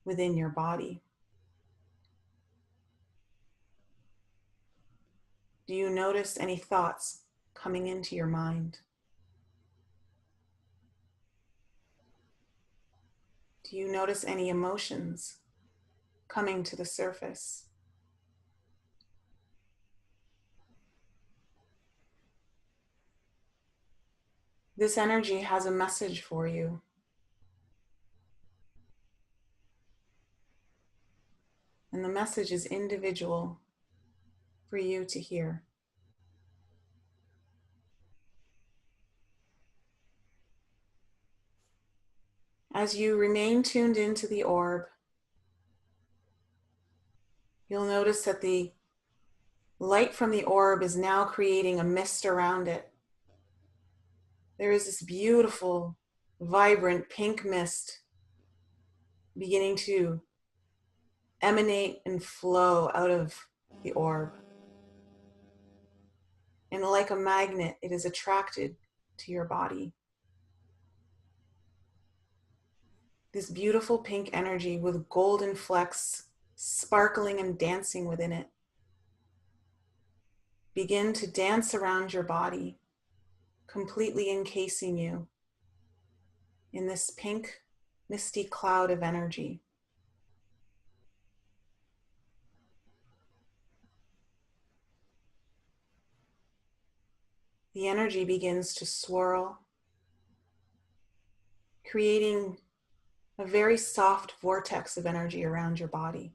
within your body? Do you notice any thoughts coming into your mind? Do you notice any emotions coming to the surface? This energy has a message for you. And the message is individual for you to hear. As you remain tuned into the orb, you'll notice that the light from the orb is now creating a mist around it. There is this beautiful, vibrant pink mist beginning to emanate and flow out of the orb. And like a magnet, it is attracted to your body. This beautiful pink energy with golden flecks sparkling and dancing within it. Begin to dance around your body, completely encasing you in this pink, misty cloud of energy. the energy begins to swirl, creating a very soft vortex of energy around your body.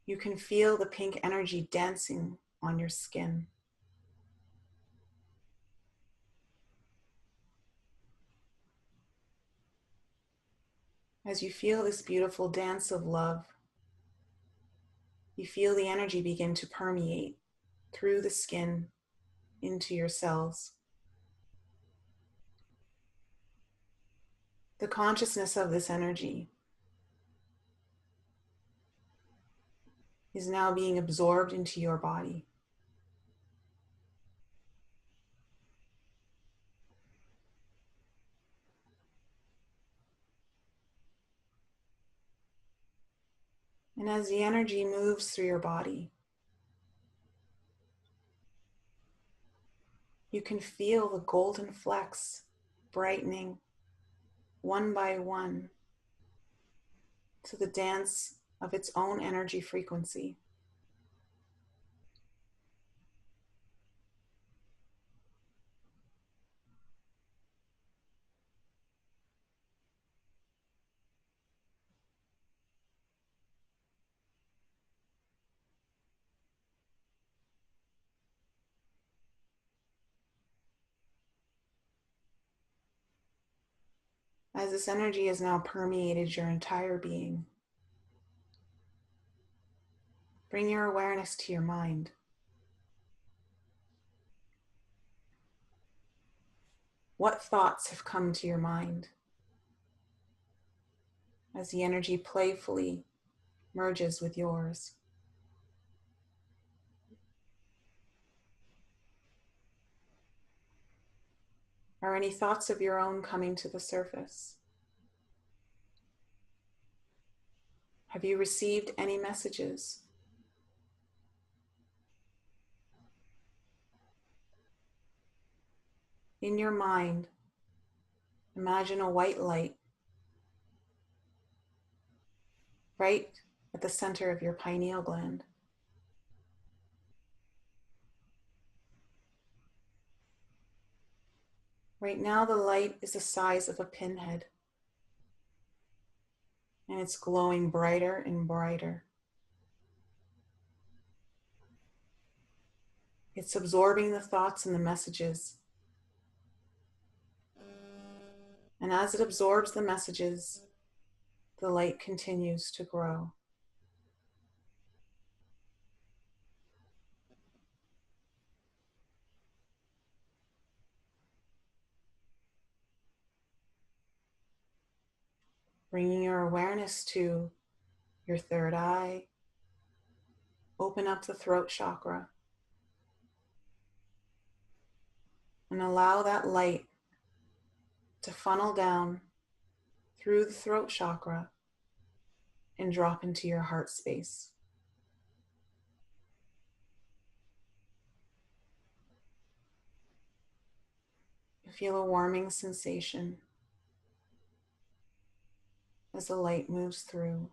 You can feel the pink energy dancing on your skin. As you feel this beautiful dance of love, you feel the energy begin to permeate through the skin into your cells. The consciousness of this energy is now being absorbed into your body. And as the energy moves through your body, you can feel the golden flecks brightening one by one to the dance of its own energy frequency. As this energy has now permeated your entire being, bring your awareness to your mind. What thoughts have come to your mind as the energy playfully merges with yours? Are any thoughts of your own coming to the surface? Have you received any messages? In your mind, imagine a white light right at the center of your pineal gland. Right now, the light is the size of a pinhead, and it's glowing brighter and brighter. It's absorbing the thoughts and the messages. And as it absorbs the messages, the light continues to grow. Bringing your awareness to your third eye, open up the throat chakra and allow that light to funnel down through the throat chakra and drop into your heart space. You feel a warming sensation as the light moves through.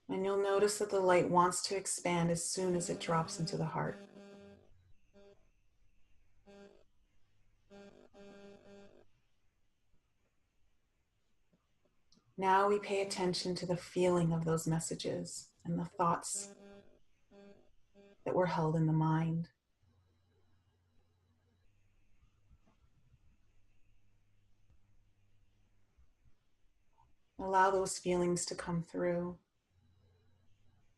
And you'll notice that the light wants to expand as soon as it drops into the heart. Now we pay attention to the feeling of those messages and the thoughts that were held in the mind. Allow those feelings to come through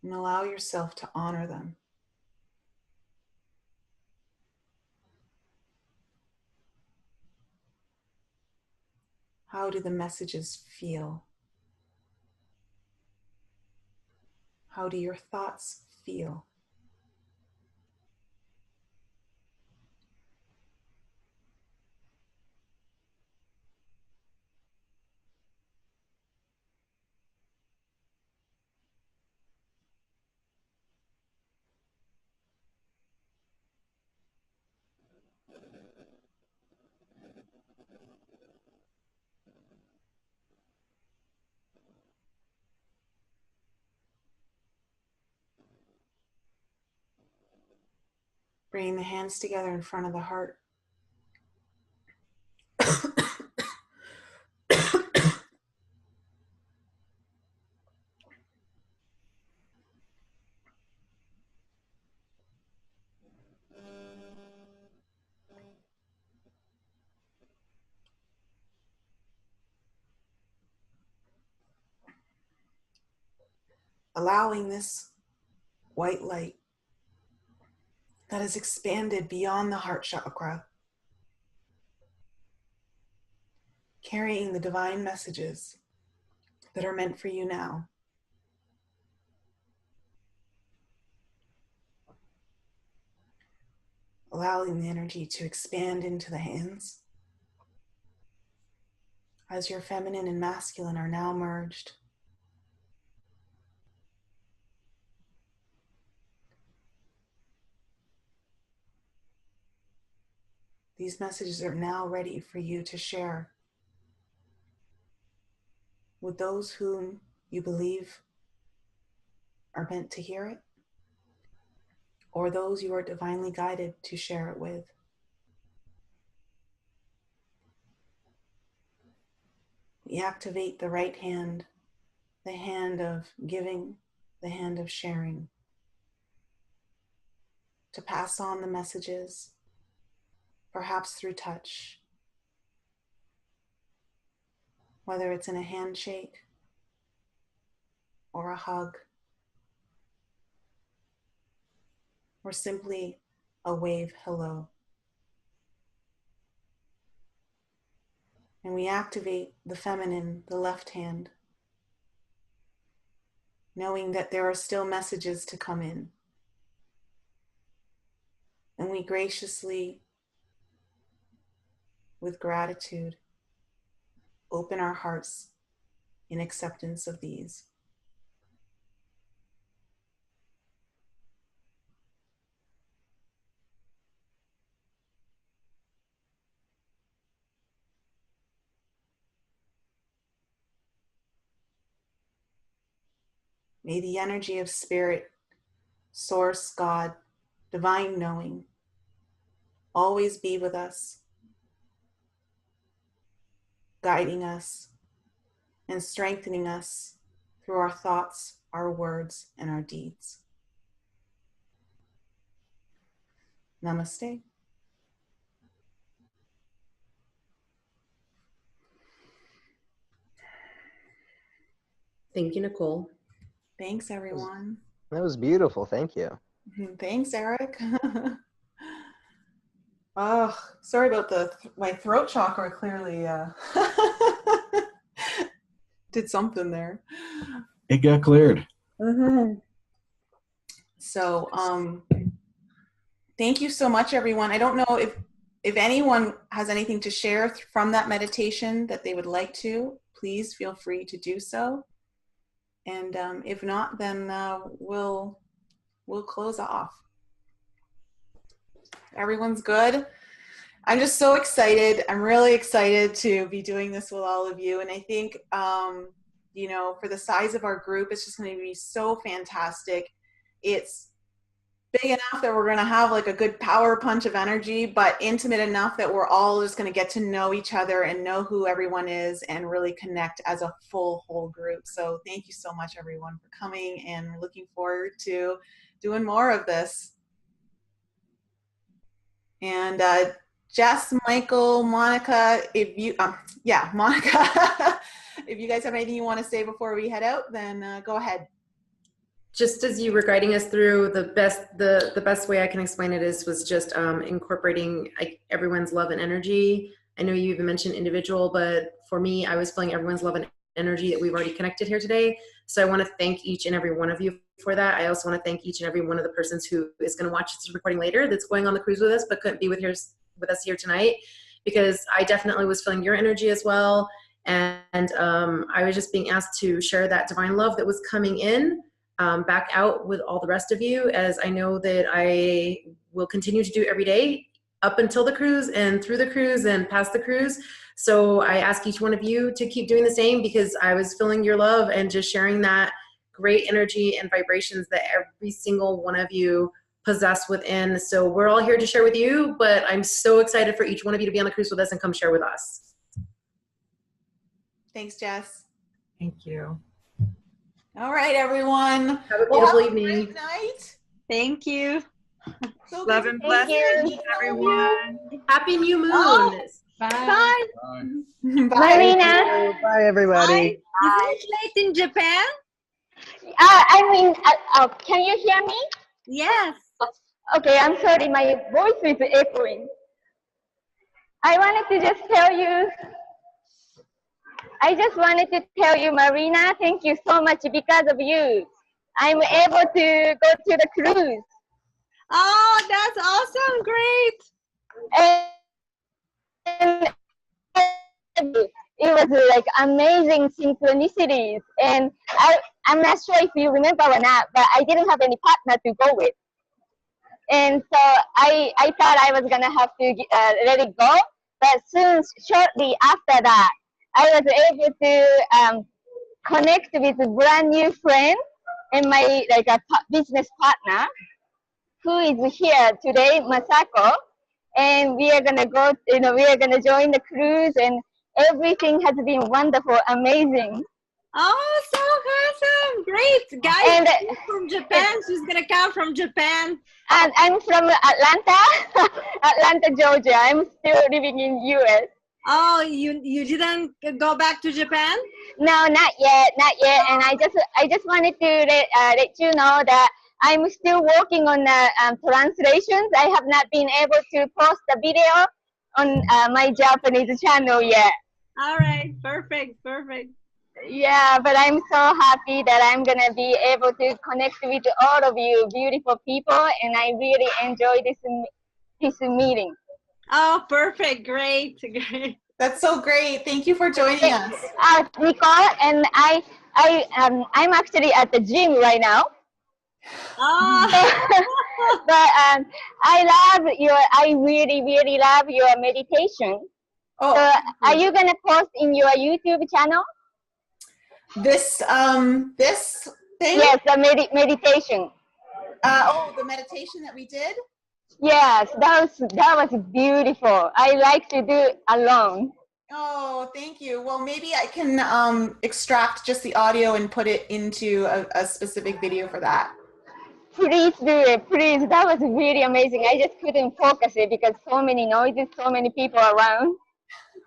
and allow yourself to honor them. How do the messages feel? How do your thoughts feel? Bringing the hands together in front of the heart. Allowing this white light that has expanded beyond the heart chakra, carrying the divine messages that are meant for you now. Allowing the energy to expand into the hands as your feminine and masculine are now merged. These messages are now ready for you to share with those whom you believe are meant to hear it, or those you are divinely guided to share it with. We activate the right hand, the hand of giving, the hand of sharing, to pass on the messages, perhaps through touch, whether it's in a handshake or a hug, or simply a wave hello. And we activate the feminine, the left hand, knowing that there are still messages to come in. And we graciously, with gratitude, open our hearts in acceptance of these. May the energy of spirit, source, God, divine knowing, always be with us, guiding us and strengthening us through our thoughts, our words, and our deeds. Namaste. Thank you, Nicole. Thanks, everyone. That was beautiful. Thank you. Thanks, Eric. Oh, sorry about my throat chakra. Clearly did something there. It got cleared. Mm-hmm. So, thank you so much, everyone. I don't know if anyone has anything to share from that meditation that they would like to. Please feel free to do so. And if not, then we'll close off. Everyone's good. I'm just so excited. I'm really excited to be doing this with all of you. And I think, you know, for the size of our group, it's just going to be so fantastic. It's big enough that we're going to have like a good power punch of energy, but intimate enough that we're all just going to get to know each other and know who everyone is and really connect as a whole group. So thank you so much, everyone, for coming, and we're looking forward to doing more of this. And Jess, Michael, Monica, if you, Monica, if you guys have anything you want to say before we head out, then go ahead. Just as you were guiding us through, the best way I can explain it was just incorporating everyone's love and energy. I know you even mentioned individual, but for me, I was feeling everyone's love and energy that we've already connected here today. So I want to thank each and every one of you for that. I also want to thank each and every one of the persons who is going to watch this recording later, that's going on the cruise with us but couldn't be with us here tonight, because I definitely was feeling your energy as well. And I was just being asked to share that divine love that was coming in back out with all the rest of you, as I know that I will continue to do every day up until the cruise and through the cruise and past the cruise. So I ask each one of you to keep doing the same, because I was feeling your love and just sharing that great energy and vibrations that every single one of you possess within. So we're all here to share with you, but I'm so excited for each one of you to be on the cruise with us and come share with us. Thanks, Jess. Thank you. All right, everyone. Have a Well, beautiful have a evening. great night. Thank you. So Love good and to blessings, meet everyone. Happy new moon. Oh. Bye. Bye. you. Bye. Marina. Bye, everybody. Hi. Is it late in Japan? Can you hear me? Yes. Okay, I'm sorry, my voice is echoing. I just wanted to tell you, Marina, thank you so much. Because of you, I'm able to go to the cruise. Oh, that's awesome. Great. And it was like amazing synchronicities. And I'm not sure if you remember or not, but I didn't have any partner to go with. And so I thought I was gonna have to let it go. But shortly after that, I was able to connect with a brand new friend and my business partner who is here today, Masako. And we are gonna go, we are gonna join the cruise, and everything has been wonderful, amazing. Oh, so awesome. Great. Guys, And she's from Japan. She's going to come from Japan. and I'm from Atlanta, Atlanta, Georgia. I'm still living in US. Oh, you didn't go back to Japan? No, not yet. And I just wanted to let you know that I'm still working on the translations. I have not been able to post the video on my Japanese channel yet. All right. Perfect. Yeah, but I'm so happy that I'm gonna be able to connect with all of you beautiful people, and I really enjoy this meeting. Oh, perfect. Great. That's so great. Thank you for joining us. Nicole, and I'm actually at the gym right now. Oh. But I really, really love your meditation. Oh, So are you gonna post in your YouTube channel? this thing? Yes, the meditation. The meditation that we did? Yes, that was beautiful. I like to do it alone. Oh, thank you. Well, maybe I can extract just the audio and put it into a specific video for that. Please do it, please. That was really amazing. I just couldn't focus it because so many noises, so many people around.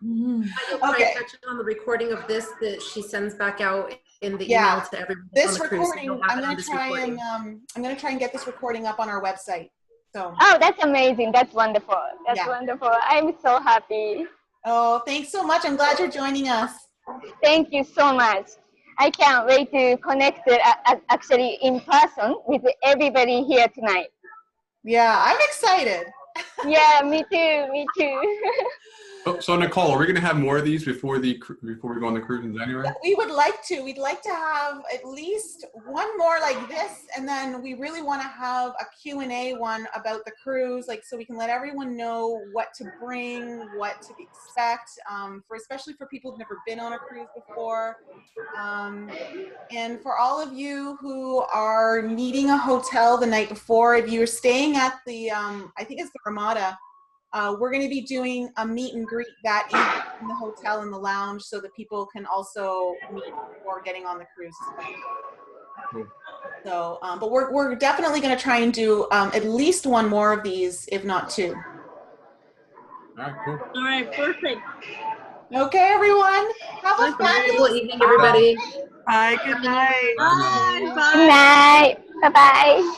You'll probably Okay. catch it on the recording of this that she sends back out in the Yeah. email to everyone. This on the cruise, so recording, you'll have I'm it on gonna this try recording. and I'm gonna try and get this recording up on our website. So. Oh, that's amazing. That's wonderful. That's Yeah. wonderful. I'm so happy. Oh, thanks so much. I'm glad you're joining us. Thank you so much. I can't wait to connect actually in person with everybody here tonight. Yeah, I'm excited. Yeah, me too. So Nicole, are we going to have more of these before we go on the cruise in January? We would like to. We'd like to have at least one more like this, and then we really want to have a Q&A one about the cruise, like so we can let everyone know what to bring, what to expect, especially for people who've never been on a cruise before. And for all of you who are needing a hotel the night before, if you're staying at the, I think it's the Ramada, we're going to be doing a meet and greet that evening in the hotel in the lounge so that people can also meet before getting on the cruise. Cool. So, but we're definitely going to try and do at least one more of these, if not two. All right, cool. All right. Perfect. Okay, everyone. Have a Wonderful fabulous evening, everybody. Bye. Good night. Bye. Good night. Bye-bye.